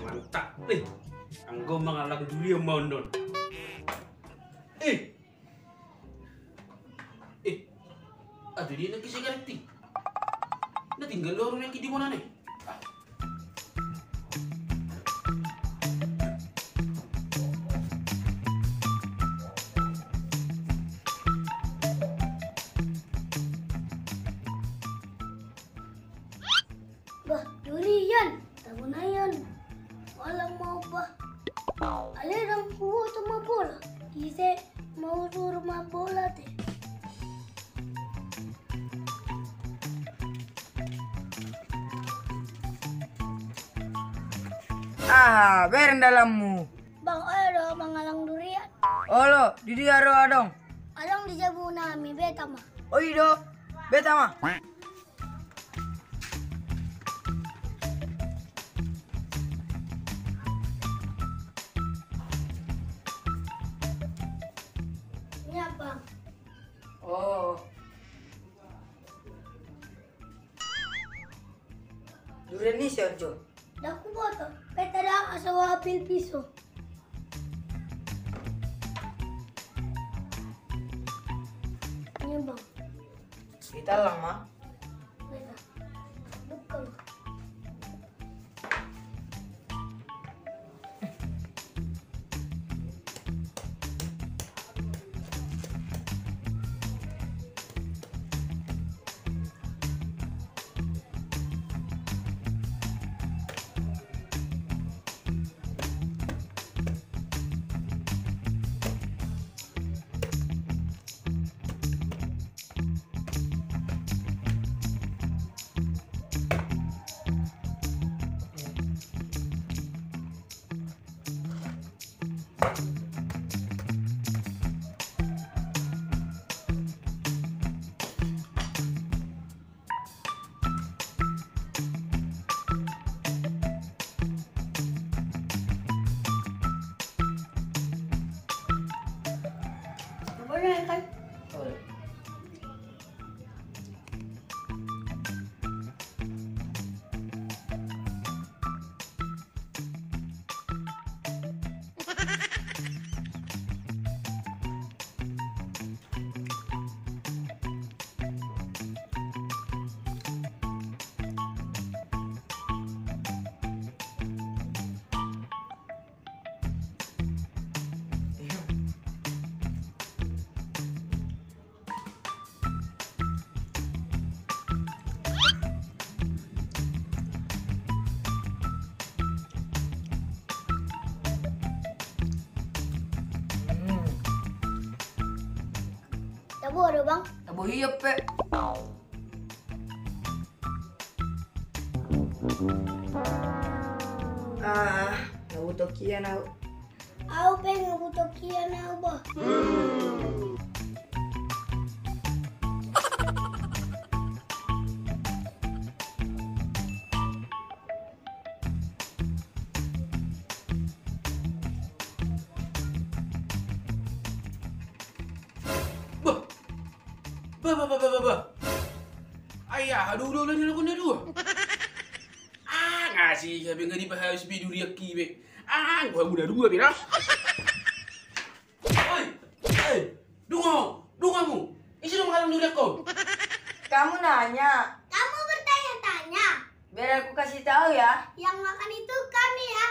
Mantap nih. Anggo mengalang duri yang mau non. Aduh dia nak kisah ganti. Na tinggal orang yang di mana nih? Bah, durian, tahu na yan. Walang mau ba? Alerang kuha ito mabola. Kasi maururo mabola te. Ah, beren dalammu. Bang, ayo mangalang durian. Olo, di dia roa dong. Alang di jabu nami, beta mah. Oh ido, beta mah. Iya, Bang. Oh. Durian ni Sergio. Daku boto, beta lang asawa apil piso. Iya, Bang. Kita lang mah. Beta. Buka, Bang. Boleh kan? Boleh. Tabu ada, Bang. Tabu hiyo pe. Ah, nabutokia na. Aku pengen butuh kian apa? Bah. Ayah, aduh lah ni lagu dua. Ngasih sabi nga di bahas duri aki be. Gua udah dua be lah. Oi, dungamu. Isi dong kalau duri aku. Kamu nanya. Kamu bertanya-tanya. Biar aku kasih tahu ya. Yang makan itu kami ya.